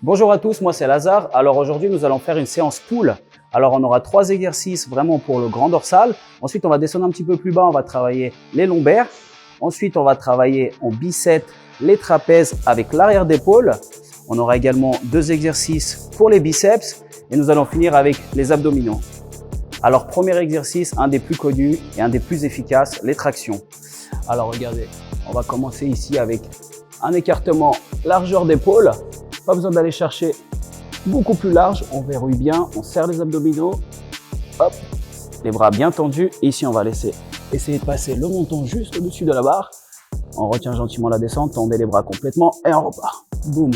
Bonjour à tous, moi c'est Lazare. Alors aujourd'hui nous allons faire une séance pull. Alors on aura 3 exercices vraiment pour le grand dorsal. Ensuite on va descendre un petit peu plus bas, on va travailler les lombaires. Ensuite on va travailler en biceps les trapèzes avec l'arrière d'épaule. On aura également 2 exercices pour les biceps et nous allons finir avec les abdominaux. Alors premier exercice, un des plus connus et un des plus efficaces, les tractions. Alors regardez, on va commencer ici avec un écartement largeur d'épaule. Pas besoin d'aller chercher beaucoup plus large, on verrouille bien, on serre les abdominaux, hop, les bras bien tendus. Et ici, on va essayer de passer le menton juste au-dessus de la barre. On retient gentiment la descente, tendez les bras complètement et on repart. Boum.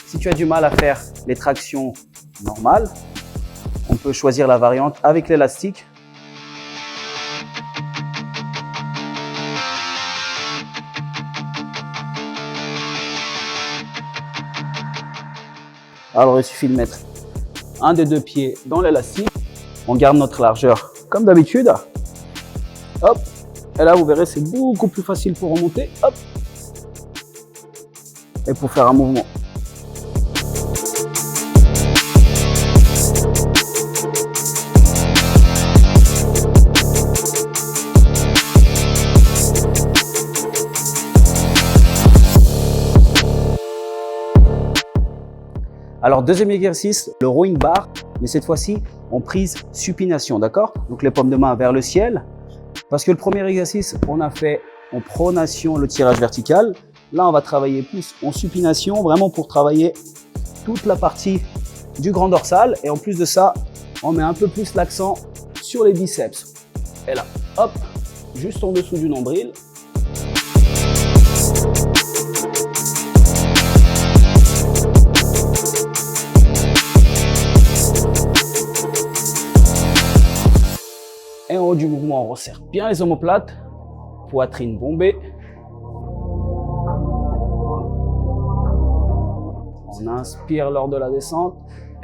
Si tu as du mal à faire les tractions normales, on peut choisir la variante avec l'élastique. Alors il suffit de mettre un des 2 pieds dans l'élastique. On garde notre largeur comme d'habitude. Hop. Et là vous verrez c'est beaucoup plus facile pour remonter. Hop. Et pour faire un mouvement. Alors deuxième exercice, le rowing bar, mais cette fois-ci en prise supination, d'accord? Donc les paumes de main vers le ciel, parce que le premier exercice, on a fait en pronation le tirage vertical. Là, on va travailler plus en supination, vraiment pour travailler toute la partie du grand dorsal. Et en plus de ça, on met un peu plus l'accent sur les biceps. Et là, hop, juste en dessous du nombril. Et en haut du mouvement, on resserre bien les omoplates, poitrine bombée. On inspire lors de la descente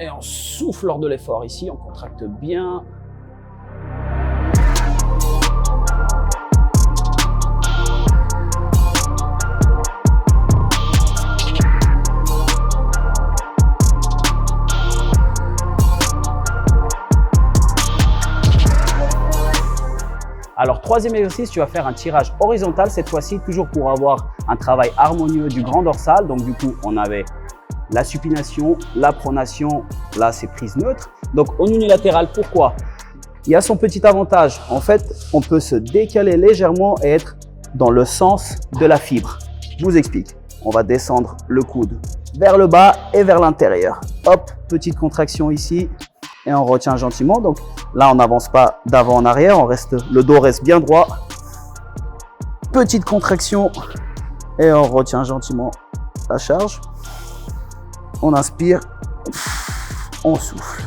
et on souffle lors de l'effort. Ici, on contracte bien. Alors troisième exercice, tu vas faire un tirage horizontal, cette fois-ci toujours pour avoir un travail harmonieux du grand dorsal. Donc du coup, on avait la supination, la pronation, là c'est prise neutre. Donc en unilatéral, pourquoi? Il y a son petit avantage. En fait, on peut se décaler légèrement et être dans le sens de la fibre. Je vous explique. On va descendre le coude vers le bas et vers l'intérieur. Hop, petite contraction ici. Et on retient gentiment. Donc là, on n'avance pas d'avant en arrière. Le dos reste bien droit. Petite contraction. Et on retient gentiment la charge. On inspire. On souffle.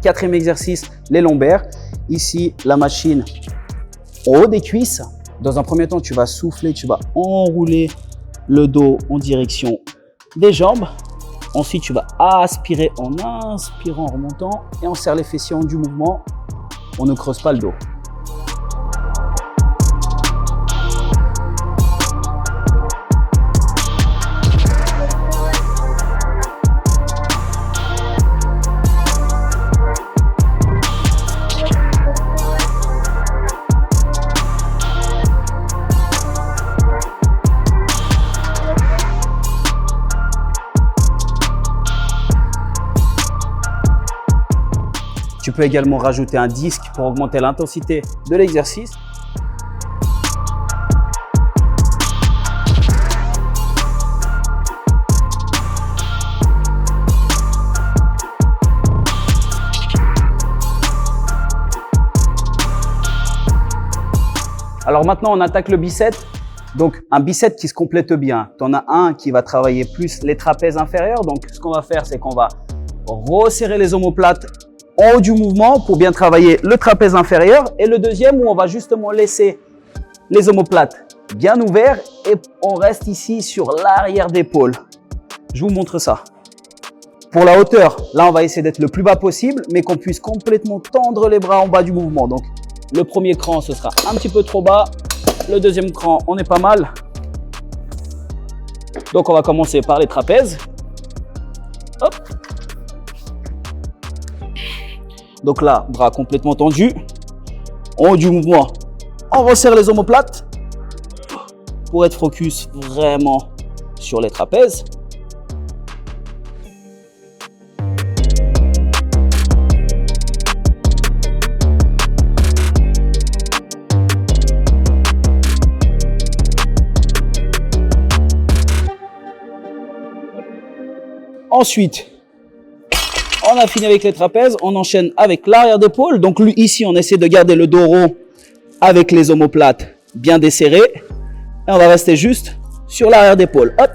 Quatrième exercice, les lombaires. Ici, la machine au haut des cuisses. Dans un premier temps, tu vas souffler, tu vas enrouler le dos en direction des jambes. Ensuite, tu vas aspirer en inspirant, en remontant et on serre les fessiers en du mouvement. On ne creuse pas le dos. Tu peux également rajouter un disque pour augmenter l'intensité de l'exercice. Alors maintenant, on attaque le bicep. Donc, un bicep qui se complète bien. Tu en as un qui va travailler plus les trapèzes inférieurs. Donc, ce qu'on va faire, c'est qu'on va resserrer les omoplates en haut du mouvement pour bien travailler le trapèze inférieur. Et le deuxième où on va justement laisser les omoplates bien ouverts et on reste ici sur l'arrière d'épaule. Je vous montre ça. Pour la hauteur, là, on va essayer d'être le plus bas possible, mais qu'on puisse complètement tendre les bras en bas du mouvement. Donc, le premier cran, ce sera un petit peu trop bas. Le deuxième cran, on est pas mal. Donc, on va commencer par les trapèzes. Hop. Donc là, bras complètement tendus. En haut du mouvement, on resserre les omoplates pour être focus vraiment sur les trapèzes. Ensuite, on a fini avec les trapèzes, on enchaîne avec l'arrière d'épaule. Donc ici, on essaie de garder le dos rond avec les omoplates bien desserrées. Et on va rester juste sur l'arrière d'épaule. Hop.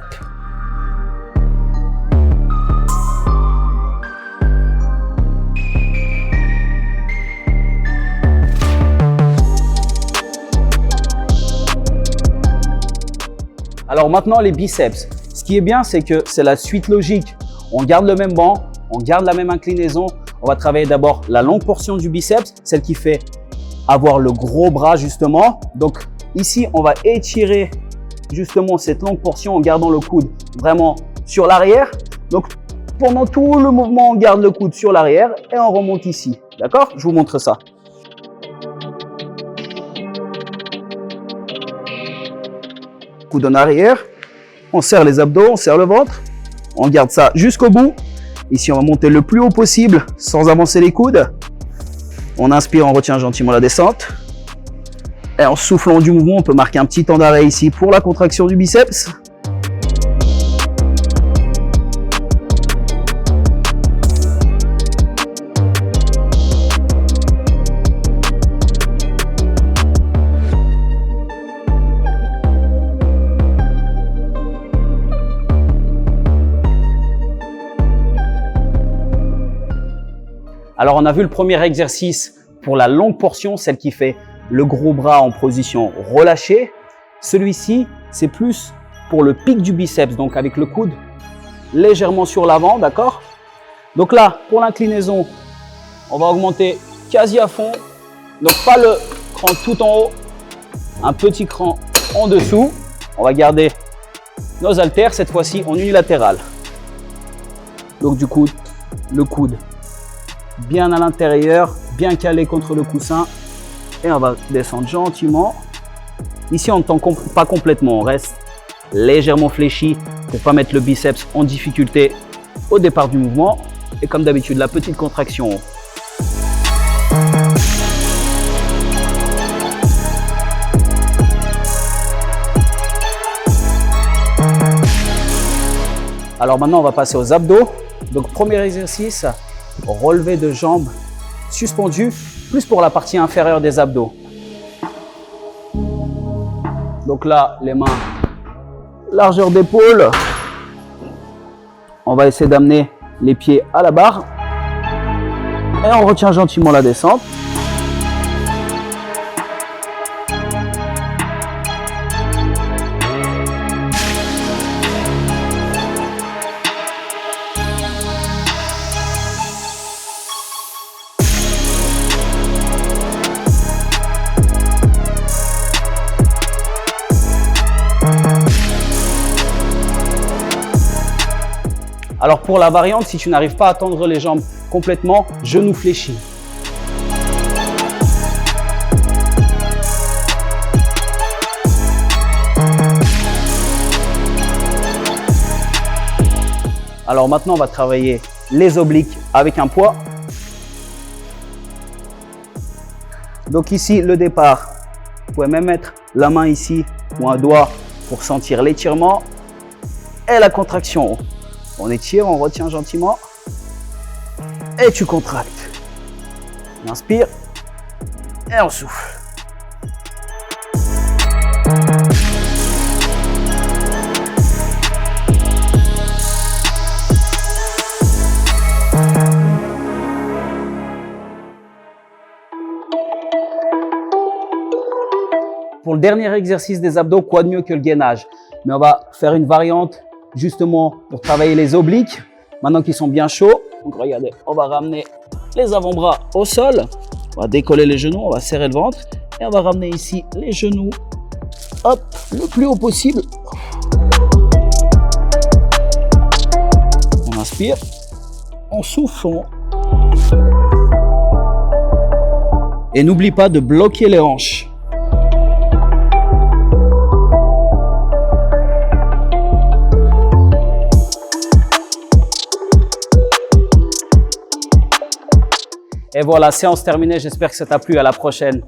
Alors maintenant, les biceps. Ce qui est bien, c'est que c'est la suite logique. On garde le même banc, on garde la même inclinaison. On va travailler d'abord la longue portion du biceps, celle qui fait avoir le gros bras justement. Donc ici, on va étirer justement cette longue portion en gardant le coude vraiment sur l'arrière. Donc pendant tout le mouvement, on garde le coude sur l'arrière et on remonte ici. D'accord? Je vous montre ça. Coude en arrière. On serre les abdos, on serre le ventre. On garde ça jusqu'au bout. Ici, on va monter le plus haut possible sans avancer les coudes. On inspire, on retient gentiment la descente. Et en soufflant du mouvement, on peut marquer un petit temps d'arrêt ici pour la contraction du biceps. Alors, on a vu le premier exercice pour la longue portion, celle qui fait le gros bras en position relâchée. Celui-ci, c'est plus pour le pic du biceps, donc avec le coude légèrement sur l'avant, d'accord? Donc là, pour l'inclinaison, on va augmenter quasi à fond. Donc pas le cran tout en haut, un petit cran en dessous. On va garder nos haltères, cette fois-ci en unilatéral. Donc du coup, le coude bien à l'intérieur, bien calé contre le coussin. Et on va descendre gentiment. Ici, on ne tend pas complètement. On reste légèrement fléchi pour ne pas mettre le biceps en difficulté au départ du mouvement. Et comme d'habitude, la petite contraction. Alors maintenant, on va passer aux abdos. Donc, premier exercice. Relevé de jambes suspendues, plus pour la partie inférieure des abdos. Donc là, les mains, largeur d'épaule. On va essayer d'amener les pieds à la barre. Et on retient gentiment la descente. Alors pour la variante, si tu n'arrives pas à tendre les jambes complètement, genou fléchi. Alors maintenant, on va travailler les obliques avec un poids. Donc ici, le départ, vous pouvez même mettre la main ici ou un doigt pour sentir l'étirement et la contraction. On étire, on retient gentiment et tu contractes. On inspire et on souffle. pour le dernier exercice des abdos, quoi de mieux que le gainage? Mais on va faire une variante justement pour travailler les obliques, maintenant qu'ils sont bien chauds. Donc regardez, on va ramener les avant-bras au sol, on va décoller les genoux, on va serrer le ventre et on va ramener ici les genoux, hop, le plus haut possible. On inspire, on souffle. Et n'oublie pas de bloquer les hanches. Et voilà, séance terminée. J'espère que ça t'a plu. À la prochaine.